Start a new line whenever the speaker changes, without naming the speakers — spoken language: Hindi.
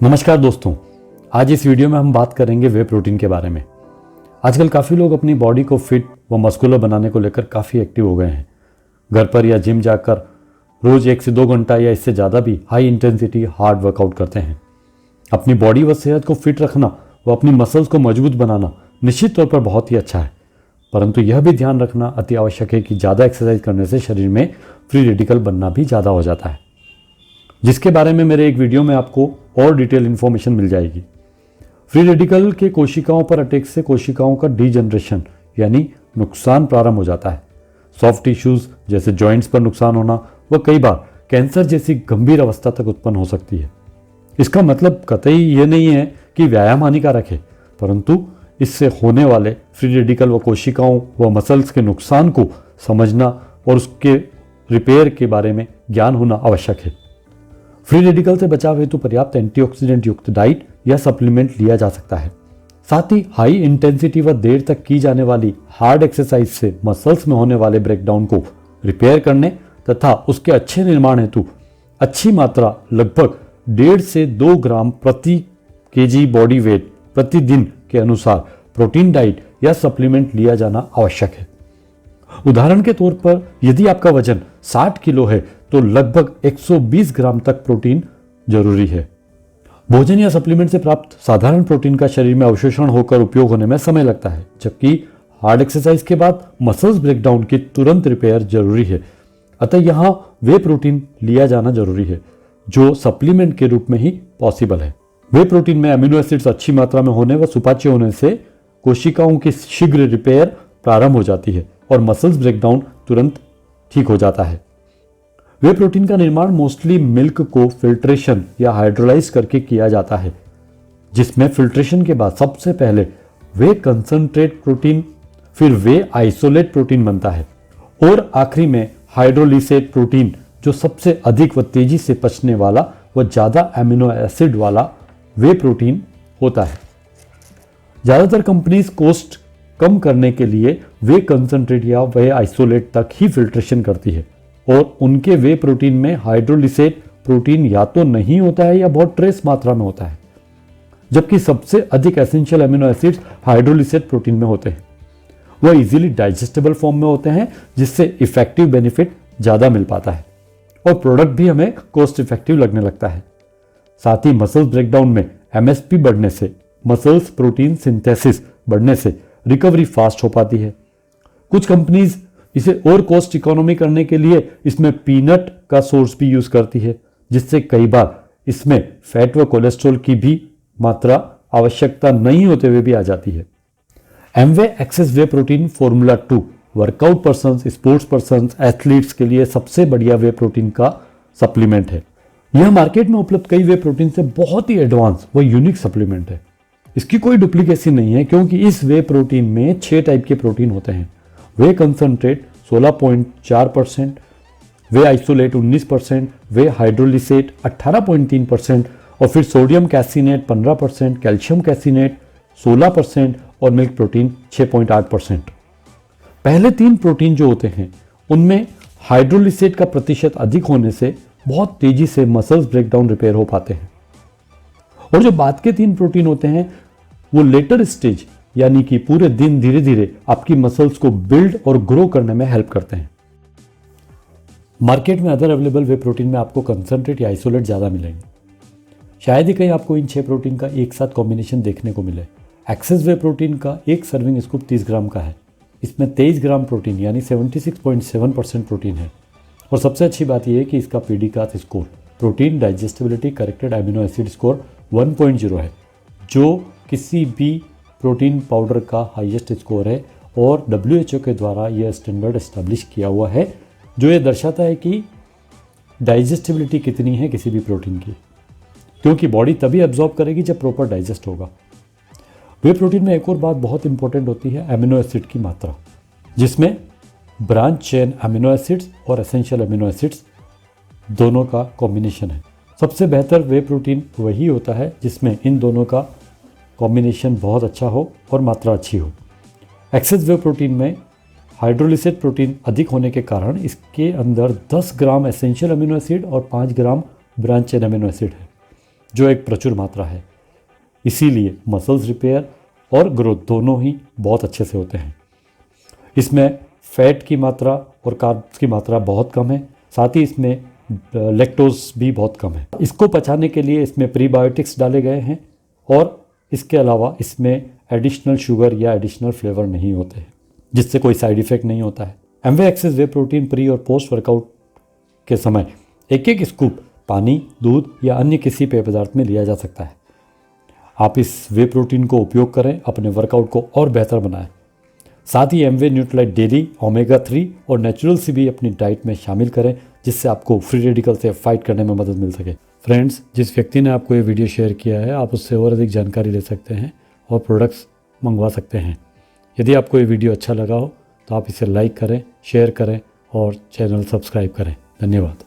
नमस्कार दोस्तों, आज इस वीडियो में हम बात करेंगे वे प्रोटीन के बारे में। आजकल काफ़ी लोग अपनी बॉडी को फिट व मस्कुलर बनाने को लेकर काफ़ी एक्टिव हो गए हैं। घर पर या जिम जाकर रोज़ 1 से 2 घंटा या इससे ज़्यादा भी हाई इंटेंसिटी हार्ड वर्कआउट करते हैं। अपनी बॉडी व सेहत को फिट रखना व अपनी मसल्स को मजबूत बनाना निश्चित तौर पर बहुत ही अच्छा है, परंतु यह भी ध्यान रखना अति आवश्यक है कि ज़्यादा एक्सरसाइज करने से शरीर में फ्री रेडिकल बनना भी ज़्यादा हो जाता है, जिसके बारे में मेरे एक वीडियो में आपको और डिटेल इन्फॉर्मेशन मिल जाएगी। फ्री रेडिकल के कोशिकाओं पर अटैक से कोशिकाओं का डीजनरेशन यानी नुकसान प्रारंभ हो जाता है। सॉफ्ट टिश्यूज जैसे जॉइंट्स पर नुकसान होना व कई बार कैंसर जैसी गंभीर अवस्था तक उत्पन्न हो सकती है। इसका मतलब कतई ये नहीं है कि व्यायाम हानिकारक है, परंतु इससे होने वाले फ्री रेडिकल व कोशिकाओं व मसल्स के नुकसान को समझना और उसके रिपेयर के बारे में ज्ञान होना आवश्यक है। फ्री रेडिकल से बचाव हेतु पर्याप्त एंटीऑक्सीडेंट युक्त डाइट या सप्लीमेंट लिया जा सकता है। साथ ही हाई इंटेंसिटी व देर तक की जाने वाली हार्ड एक्सरसाइज से मसल्स में होने वाले ब्रेकडाउन को रिपेयर करने तथा उसके अच्छे निर्माण हेतु अच्छी मात्रा लगभग 1.5 से 2 ग्राम प्रति केजी बॉडी वेट प्रतिदिन के अनुसार प्रोटीन डाइट या सप्लीमेंट लिया जाना आवश्यक है। उदाहरण के तौर पर यदि आपका वजन 60 किलो है तो लगभग 120 ग्राम तक प्रोटीन जरूरी है। भोजन या सप्लीमेंट से प्राप्त साधारण प्रोटीन का शरीर में अवशोषण होकर उपयोग होने में समय लगता है, जबकि हार्ड एक्सरसाइज के बाद मसल्स ब्रेकडाउन की तुरंत रिपेयर जरूरी है। अतः यहाँ वे प्रोटीन लिया जाना जरूरी है जो सप्लीमेंट के रूप में ही पॉसिबल है। वे प्रोटीन में अमीनो एसिड्स अच्छी मात्रा में होने व सुपाच्य होने से कोशिकाओं की शीघ्र रिपेयर प्रारंभ हो जाती है और मसल्स ब्रेकडाउन तुरंत ठीक हो जाता है। वे प्रोटीन का निर्माण मोस्टली मिल्क को फिल्ट्रेशन या हाइड्रोलाइज करके किया जाता है, जिसमें फिल्ट्रेशन के बाद सबसे पहले वे कंसंट्रेट प्रोटीन, फिर वे आइसोलेट प्रोटीन बनता है और आखिरी में हाइड्रोलिसेट प्रोटीन जो सबसे अधिक व तेजी से पचने वाला व ज्यादा एमिनो एसिड वाला वे प्रोटीन होता है। ज्यादातर कंपनीज कॉस्ट कम करने के लिए वे कंसंट्रेट या वे आइसोलेट तक ही फिल्ट्रेशन करती है और उनके वे प्रोटीन में हाइड्रोलिसेट प्रोटीन या तो नहीं होता है या बहुत ट्रेस मात्रा में होता है, जबकि सबसे अधिक एसेंशियल अमीनो एसिड्स हाइड्रोलिसेट प्रोटीन में होते हैं। वह इजीली डाइजेस्टेबल फॉर्म में होते हैं, जिससे इफेक्टिव बेनिफिट ज़्यादा मिल पाता है और प्रोडक्ट भी हमें कॉस्ट इफेक्टिव लगने लगता है। साथ ही मसल्स ब्रेकडाउन में एमएसपी बढ़ने से, मसल्स प्रोटीन सिंथेसिस बढ़ने से रिकवरी फास्ट हो पाती है। कुछ कंपनीज इसे और कॉस्ट इकोनॉमी करने के लिए इसमें पीनट का सोर्स भी यूज करती है, जिससे कई बार इसमें फैट व कोलेस्ट्रॉल की भी मात्रा आवश्यकता नहीं होते हुए भी आ जाती है। Amway access whey protein formula 2 workout person, sports person, athletes के लिए सबसे बढ़िया वे प्रोटीन का सप्लीमेंट है। यह मार्केट में उपलब्ध कई वे प्रोटीन से बहुत ही एडवांस व यूनिक सप्लीमेंट है। इसकी कोई डुप्लीकेसी नहीं है, क्योंकि इस वे प्रोटीन में 6 टाइप के प्रोटीन होते हैं। वे कंसंट्रेट 16.4%, वे आइसोलेट 19%, वे हाइड्रोलिसेट 18.3% और फिर सोडियम कैसिनेट 15%, कैल्शियम कैसिनेट 16% और मिल्क प्रोटीन 6.8%। पहले 3 प्रोटीन जो होते हैं उनमें हाइड्रोलिसेट का प्रतिशत अधिक होने से बहुत तेजी से मसल्स ब्रेकडाउन रिपेयर हो पाते हैं, और जो बाद के 3 प्रोटीन होते हैं वो लेटर स्टेज यानी कि पूरे दिन धीरे धीरे आपकी मसल्स को बिल्ड और ग्रो करने में हेल्प करते हैं। मार्केट में अदर अवेलेबल वे प्रोटीन में आपको कंसंट्रेट या आइसोलेट ज़्यादा मिलेंगे। शायद ही कहीं आपको इन 6 प्रोटीन का एक साथ कॉम्बिनेशन देखने को मिले। एक्सेस वे प्रोटीन का एक सर्विंग स्कूप 30 ग्राम का है। इसमें 23 ग्राम प्रोटीन यानी 76.7% प्रोटीन है, और सबसे अच्छी बात यह है कि इसका पीडीकाथ score, protein digestibility corrected amino acid score 1.0 है, जो किसी भी प्रोटीन पाउडर का हाईएस्ट स्कोर है और WHO के द्वारा यह स्टैंडर्ड एस्टेब्लिश किया हुआ है, जो ये दर्शाता है कि डाइजेस्टिबिलिटी कितनी है किसी भी प्रोटीन की, क्योंकि बॉडी तभी एब्जॉर्ब करेगी जब प्रॉपर डाइजेस्ट होगा। वे प्रोटीन में एक और बात बहुत इंपॉर्टेंट होती है अमीनो एसिड की मात्रा, जिसमें ब्रांच चेन अमीनो एसिड्स और एसेंशियल अमीनो एसिड्स दोनों का कॉम्बिनेशन है। सबसे बेहतर वे प्रोटीन वही होता है जिसमें इन दोनों का कॉम्बिनेशन बहुत अच्छा हो और मात्रा अच्छी हो। एक्सेस वे प्रोटीन में हाइड्रोलिसेट प्रोटीन अधिक होने के कारण इसके अंदर 10 ग्राम एसेंशियल अमीनो एसिड और 5 ग्राम ब्रांच चेन अमीनो एसिड है, जो एक प्रचुर मात्रा है। इसीलिए मसल्स रिपेयर और ग्रोथ दोनों ही बहुत अच्छे से होते हैं। इसमें फैट की मात्रा और कार्ब्स की मात्रा बहुत कम है, साथ ही इसमें लैक्टोज भी बहुत कम है। इसको पचाने के लिए इसमें प्रीबायोटिक्स डाले गए हैं और इसके अलावा इसमें एडिशनल शुगर या एडिशनल फ्लेवर नहीं होते हैं, जिससे कोई साइड इफेक्ट नहीं होता है। Amway access whey protein pre और पोस्ट वर्कआउट के समय एक एक स्कूप पानी, दूध या अन्य किसी पेय पदार्थ में लिया जा सकता है। आप इस वे प्रोटीन को उपयोग करें, अपने वर्कआउट को और बेहतर बनाएं। साथ ही एमवे न्यूट्रालाइट डेली ओमेगा 3 और नेचुरल सी भी अपनी डाइट में शामिल करें, जिससे आपको फ्री रेडिकल से फाइट करने में मदद मिल सके। फ्रेंड्स, जिस व्यक्ति ने आपको ये वीडियो शेयर किया है, आप उससे और अधिक जानकारी ले सकते हैं और प्रोडक्ट्स मंगवा सकते हैं। यदि आपको ये वीडियो अच्छा लगा हो तो आप इसे लाइक करें, शेयर करें और चैनल सब्सक्राइब करें। धन्यवाद।